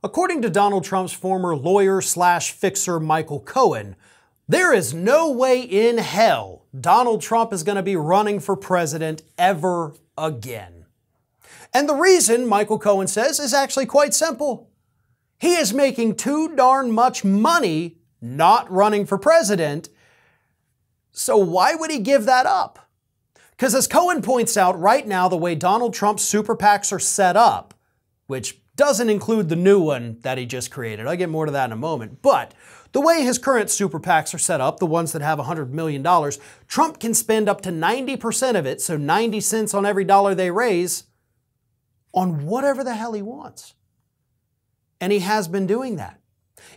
According to Donald Trump's former lawyer/fixer Michael Cohen, there is no way in hell Donald Trump is going to be running for president ever again. And the reason, Michael Cohen says, is actually quite simple. He is making too darn much money not running for president, so why would he give that up? Because as Cohen points out, right now the way Donald Trump's super PACs are set up, which doesn't include the new one that he just created, I'll get more to that in a moment, but the way his current super PACs are set up, the ones that have $100 million, Trump can spend up to 90% of it, so 90 cents on every dollar they raise, on whatever the hell he wants. And he has been doing that.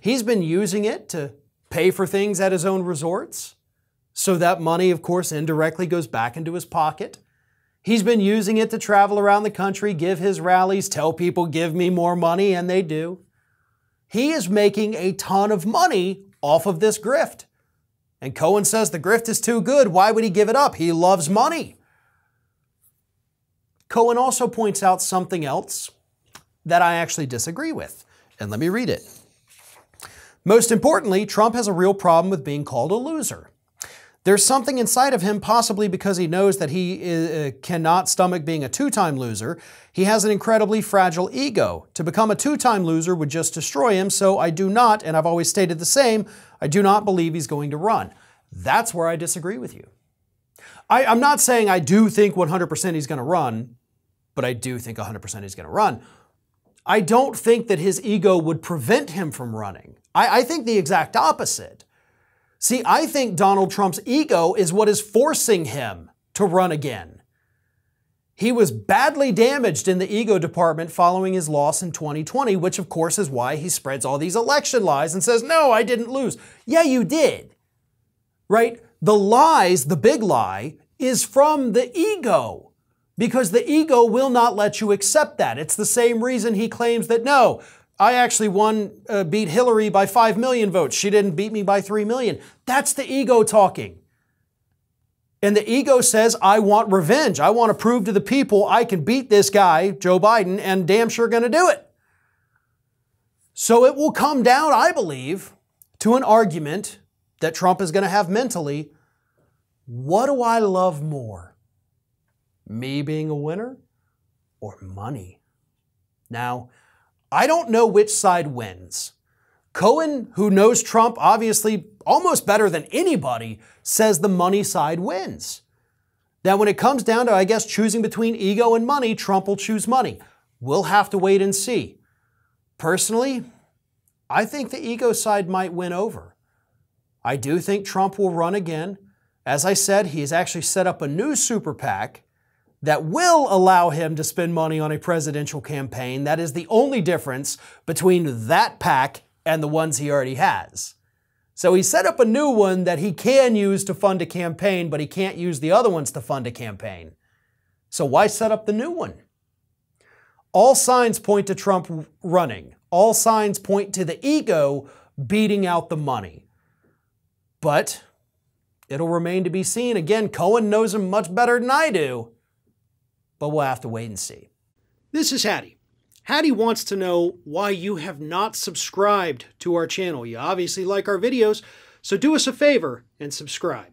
He's been using it to pay for things at his own resorts, so that money, of course, indirectly goes back into his pocket. He's been using it to travel around the country, give his rallies, tell people, give me more money, and they do. He is making a ton of money off of this grift. And Cohen says the grift is too good. Why would he give it up? He loves money. Cohen also points out something else that I actually disagree with. And let me read it. Most importantly, Trump has a real problem with being called a loser. There's something inside of him, possibly because he knows that he cannot stomach being a two-time loser. He has an incredibly fragile ego. To become a two-time loser would just destroy him, so I do not, and I've always stated the same, I do not believe he's going to run. That's where I disagree with you. I'm not saying I do think 100% he's going to run, but I do think 100% he's going to run. I don't think that his ego would prevent him from running. I think the exact opposite. See, I think Donald Trump's ego is what is forcing him to run again. He was badly damaged in the ego department following his loss in 2020, which of course is why he spreads all these election lies and says, no, I didn't lose. Yeah, you did, right? The lies, the big lie, is from the ego, because the ego will not let you accept that. It's the same reason he claims that, no, I actually beat Hillary by 5 million votes. She didn't beat me by 3 million. That's the ego talking. And the ego says, I want revenge. I want to prove to the people I can beat this guy, Joe Biden, and damn sure going to do it. So it will come down, I believe, to an argument that Trump is going to have mentally. What do I love more? Me being a winner or money? Now, I don't know which side wins. Cohen, who knows Trump obviously almost better than anybody, says the money side wins. Now, when it comes down to, I guess, choosing between ego and money, Trump will choose money. We'll have to wait and see. Personally, I think the ego side might win over. I do think Trump will run again. As I said, he has actually set up a new super PAC that will allow him to spend money on a presidential campaign. That is the only difference between that PAC and the ones he already has. So he set up a new one that he can use to fund a campaign, but he can't use the other ones to fund a campaign. So why set up the new one? All signs point to Trump running. All signs point to the ego beating out the money. But it'll remain to be seen. Again, Cohen knows him much better than I do. But we'll have to wait and see. This is Hattie. Hattie wants to know why you have not subscribed to our channel. You obviously like our videos, so do us a favor and subscribe.